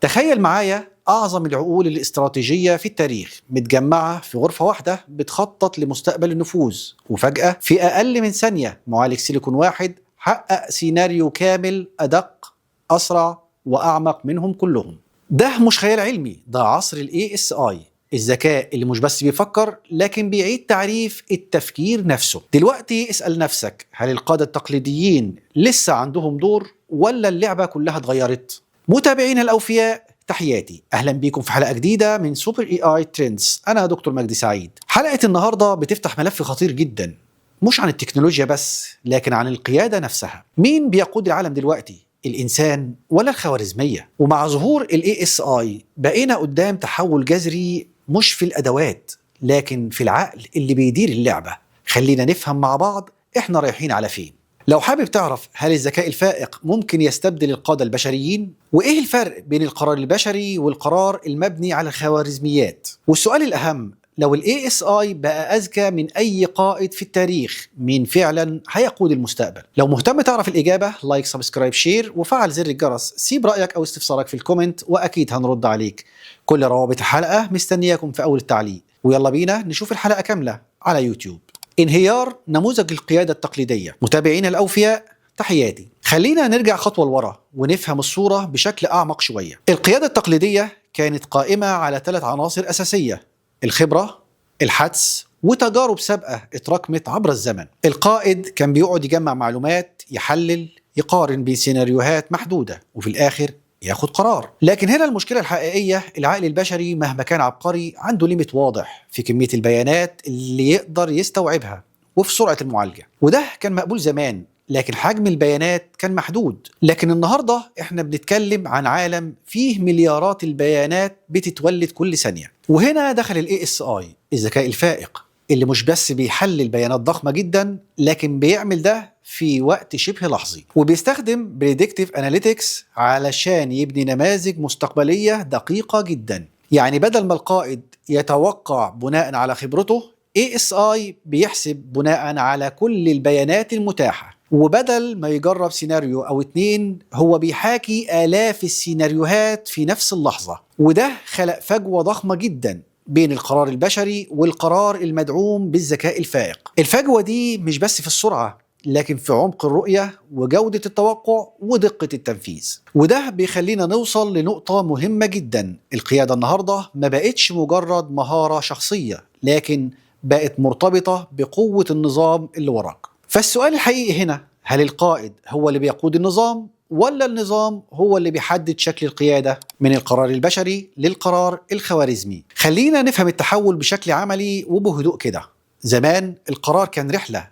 تخيل معايا أعظم العقول الاستراتيجية في التاريخ متجمعة في غرفة واحدة بتخطط لمستقبل النفوذ، وفجأة في أقل من ثانية معالج سيليكون واحد حقق سيناريو كامل أدق، أسرع وأعمق منهم كلهم. ده مش خيال علمي، ده عصر ال ASI، الذكاء اللي مش بس بيفكر لكن بيعيد تعريف التفكير نفسه. دلوقتي اسأل نفسك، هل القادة التقليديين لسه عندهم دور ولا اللعبة كلها اتغيرت؟ متابعينا الأوفياء، تحياتي، أهلا بيكم في حلقة جديدة من سوبر اي اي ترندز. أنا دكتور مجدي سعيد. حلقة النهاردة بتفتح ملف خطير جدا، مش عن التكنولوجيا بس لكن عن القيادة نفسها. مين بيقود العالم دلوقتي؟ الإنسان ولا الخوارزمية؟ ومع ظهور ال ASI بقينا قدام تحول جذري، مش في الأدوات لكن في العقل اللي بيدير اللعبة. خلينا نفهم مع بعض احنا رايحين على فين. لو حابب تعرف هل الذكاء الفائق ممكن يستبدل القادة البشريين؟ وإيه الفرق بين القرار البشري والقرار المبني على الخوارزميات؟ والسؤال الأهم، لو ال ASI بقى أذكى من أي قائد في التاريخ، مين فعلا هيقود المستقبل؟ لو مهتم تعرف الإجابة، لايك سبسكرايب شير وفعل زر الجرس. سيب رأيك أو استفسارك في الكومنت وأكيد هنرد عليك. كل روابط الحلقة مستنياكم في أول التعليق. ويلا بينا نشوف الحلقة كاملة على يوتيوب. انهيار نموذج القيادة التقليدية. متابعينا الأوفياء، تحياتي. خلينا نرجع خطوة لورا ونفهم الصورة بشكل أعمق شوية. القيادة التقليدية كانت قائمة على 3 عناصر أساسية: الخبرة، الحدس، وتجارب سابقة اتراكمت عبر الزمن. القائد كان بيقعد يجمع معلومات، يحلل، يقارن بين سيناريوهات محدودة، وفي الآخر ياخد قرار. لكن هنا المشكلة الحقيقية، العقل البشري مهما كان عبقري عنده ليميت واضح في كمية البيانات اللي يقدر يستوعبها وفي سرعة المعالجة. وده كان مقبول زمان، لكن حجم البيانات كان محدود. لكن النهاردة احنا بنتكلم عن عالم فيه مليارات البيانات بتتولد كل ثانية. وهنا دخل ال ASI، الذكاء الفائق، اللي مش بس بيحلل بيانات ضخمة جدا لكن بيعمل ده في وقت شبه لحظي، وبيستخدم Predictive Analytics علشان يبني نماذج مستقبلية دقيقة جدا. يعني بدل ما القائد يتوقع بناء على خبرته، ASI بيحسب بناء على كل البيانات المتاحة. وبدل ما يجرب سيناريو أو 2، هو بيحاكي آلاف السيناريوهات في نفس اللحظة. وده خلق فجوة ضخمة جدا بين القرار البشري والقرار المدعوم بالذكاء الفائق. الفجوة دي مش بس في السرعة لكن في عمق الرؤية وجودة التوقع ودقة التنفيذ. وده بيخلينا نوصل لنقطة مهمة جدا. القيادة النهاردة ما بقتش مجرد مهارة شخصية لكن بقت مرتبطة بقوة النظام اللي وراك. فالسؤال الحقيقي هنا، هل القائد هو اللي بيقود النظام ولا النظام هو اللي بيحدد شكل القيادة؟ من القرار البشري للقرار الخوارزمي. خلينا نفهم التحول بشكل عملي وبهدوء كده. زمان القرار كان رحلة،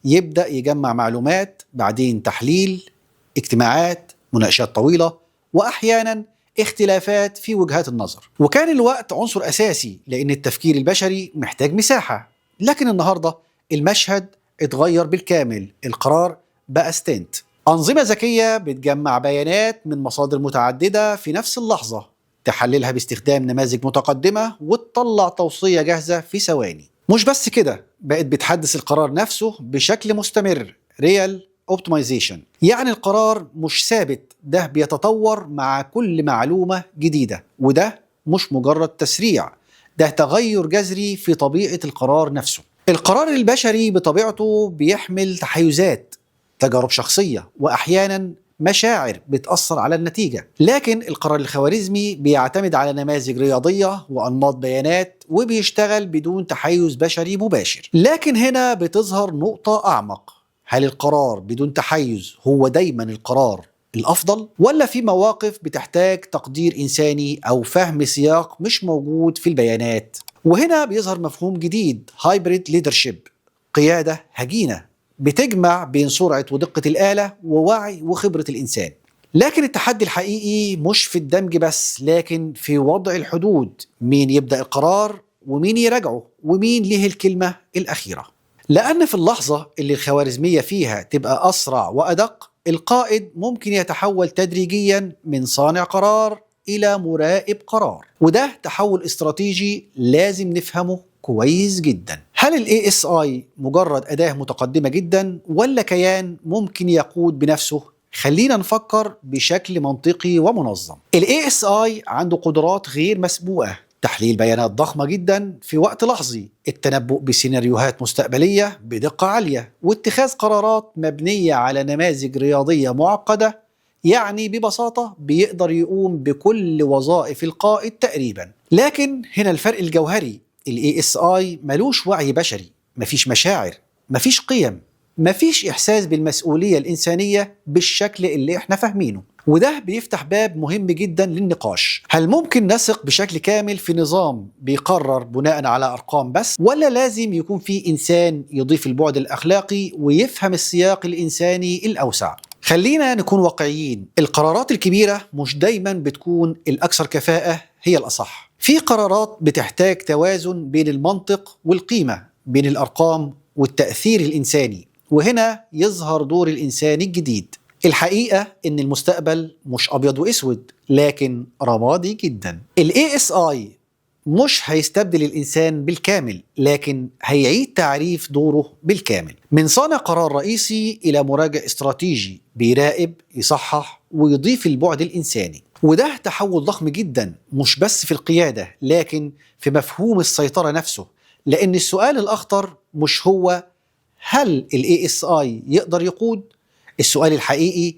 يبدأ يجمع معلومات، بعدين تحليل، اجتماعات، مناقشات طويلة، وأحيانا اختلافات في وجهات النظر. وكان الوقت عنصر أساسي لأن التفكير البشري محتاج مساحة. لكن النهاردة المشهد اتغير بالكامل. القرار بقى ستنت، أنظمة ذكية بتجمع بيانات من مصادر متعددة في نفس اللحظة، تحللها باستخدام نماذج متقدمة وتطلع توصية جاهزة في ثواني. مش بس كده، بقت بتحدث القرار نفسه بشكل مستمر، ريال اوبتمايزيشن. يعني القرار مش ثابت، ده بيتطور مع كل معلومة جديدة. وده مش مجرد تسريع، ده تغير جذري في طبيعة القرار نفسه. القرار البشري بطبيعته بيحمل تحيزات، تجارب شخصية، وأحيانا مشاعر بتأثر على النتيجة. لكن القرار الخوارزمي بيعتمد على نماذج رياضية وأنماط بيانات وبيشتغل بدون تحيز بشري مباشر. لكن هنا بتظهر نقطة أعمق، هل القرار بدون تحيز هو دايما القرار الأفضل؟ ولا في مواقف بتحتاج تقدير إنساني أو فهم سياق مش موجود في البيانات؟ وهنا بيظهر مفهوم جديد، هايبريد ليدرشيب، قيادة هجينة بتجمع بين سرعة ودقة الآلة ووعي وخبرة الإنسان. لكن التحدي الحقيقي مش في الدمج بس لكن في وضع الحدود، مين يبدأ القرار ومين يراجعه ومين له الكلمة الأخيرة. لأن في اللحظة اللي الخوارزمية فيها تبقى أسرع وأدق، القائد ممكن يتحول تدريجيا من صانع قرار إلى مراقب قرار. وده تحول استراتيجي لازم نفهمه كويس جدا. هل ال ASI مجرد أداة متقدمة جدا ولا كيان ممكن يقود بنفسه خلينا نفكر بشكل منطقي ومنظم. ال ASI عنده قدرات غير مسبوقة، تحليل بيانات ضخمة جدا في وقت لحظي، التنبؤ بسيناريوهات مستقبلية بدقة عالية، واتخاذ قرارات مبنية على نماذج رياضية معقدة. يعني ببساطة بيقدر يقوم بكل وظائف القائد تقريبا. لكن هنا الفرق الجوهري، ال ASI ملوش وعي بشري، مفيش مشاعر، مفيش قيم، مفيش إحساس بالمسؤولية الإنسانية بالشكل اللي احنا فاهمينه. وده بيفتح باب مهم جدا للنقاش. هل ممكن نثق بشكل كامل في نظام بيقرر بناء على أرقام بس، ولا لازم يكون في إنسان يضيف البعد الأخلاقي ويفهم السياق الإنساني الأوسع؟ خلينا نكون واقعيين، القرارات الكبيرة مش دايما بتكون الأكثر كفاءة هي الأصح. في قرارات بتحتاج توازن بين المنطق والقيمة، بين الأرقام والتأثير الإنساني، وهنا يظهر دور الإنسان الجديد. الحقيقة إن المستقبل مش أبيض وأسود، لكن رمادي جدا. ال ASI مش هيستبدل الإنسان بالكامل، لكن هيعيد تعريف دوره بالكامل، من صانع قرار رئيسي إلى مراجع استراتيجي بيراقب، يصحح، ويضيف البعد الإنساني. وده تحول ضخم جدا، مش بس في القيادة لكن في مفهوم السيطرة نفسه. لأن السؤال الأخطر مش هو هل ال ASI يقدر يقود؟ السؤال الحقيقي،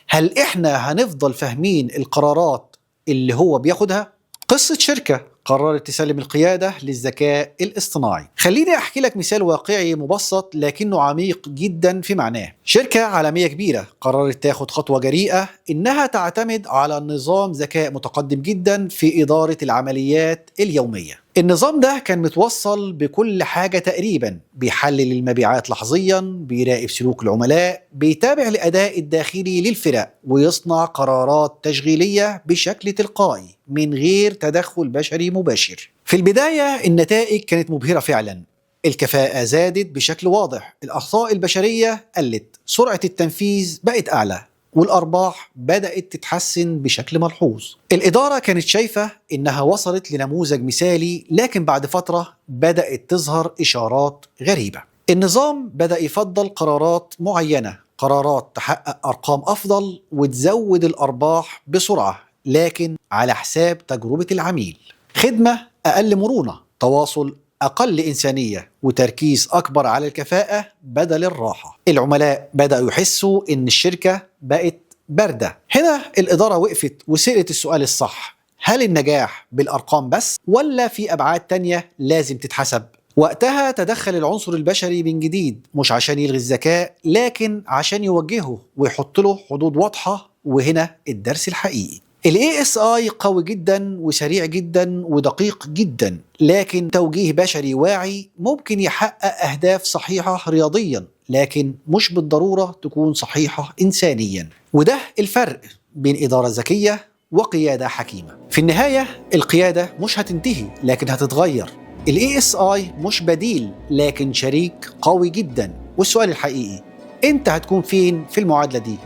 هل إحنا هنفضل فاهمين القرارات اللي هو بياخدها؟ قصة شركة قررت تسلم القيادة للذكاء الاصطناعي. خليني أحكي لك مثال واقعي مبسط لكنه عميق جدا في معناه. شركة عالمية كبيرة قررت تاخد خطوة جريئة، إنها تعتمد على نظام ذكاء متقدم جدا في إدارة العمليات اليومية. النظام ده كان متوصل بكل حاجة تقريبا، بيحلل المبيعات لحظيا، بيراقب سلوك العملاء، بيتابع الأداء الداخلي للفرق، ويصنع قرارات تشغيلية بشكل تلقائي من غير تدخل بشري مباشر. في البداية النتائج كانت مبهرة فعلا، الكفاءة زادت بشكل واضح، الأخطاء البشرية قلت، سرعة التنفيذ بقت أعلى، والأرباح بدأت تتحسن بشكل ملحوظ. الإدارة كانت شايفة إنها وصلت لنموذج مثالي، لكن بعد فترة بدأت تظهر إشارات غريبة. النظام بدأ يفضل قرارات معينة، قرارات تحقق أرقام أفضل وتزود الأرباح بسرعة، لكن على حساب تجربة العميل. خدمة أقل مرونة، تواصل أقل إنسانية، وتركيز أكبر على الكفاءة بدل الراحة. العملاء بدأوا يحسوا إن الشركة بقت باردة. هنا الإدارة وقفت وسألت السؤال الصح، هل النجاح بالأرقام بس ولا في أبعاد تانية لازم تتحسب؟ وقتها تدخل العنصر البشري من جديد، مش عشان يلغي الذكاء لكن عشان يوجهه ويحط له حدود واضحة. وهنا الدرس الحقيقي، ال ASI قوي جدا وسريع جدا ودقيق جدا، لكن توجيه بشري واعي ممكن يحقق أهداف صحيحة رياضيا، لكن مش بالضرورة تكون صحيحة إنسانيا. وده الفرق بين إدارة ذكية وقيادة حكيمة. في النهاية القيادة مش هتنتهي لكن هتتغير. ال ASI مش بديل لكن شريك قوي جدا. والسؤال الحقيقي، أنت هتكون فين في المعادلة دي؟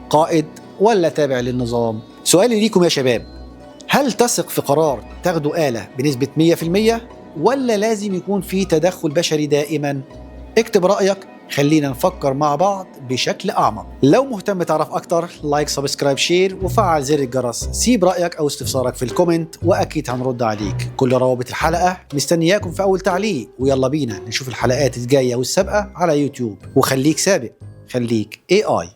قائد ولا تابع للنظام؟ سؤالي ليكم يا شباب، هل تثق في قرار تاخده آلة بنسبة 100% ولا لازم يكون في تدخل بشري دائما؟ اكتب رأيك، خلينا نفكر مع بعض بشكل أعمق. لو مهتم تعرف أكتر، لايك، سبسكرايب، شير، وفعل زر الجرس. سيب رأيك أو استفسارك في الكومنت وأكيد هنرد عليك. كل روابط الحلقة مستنياكم في أول تعليق، ويلا بينا نشوف الحلقات الجاية والسابقة على يوتيوب. وخليك سابق، خليك AI.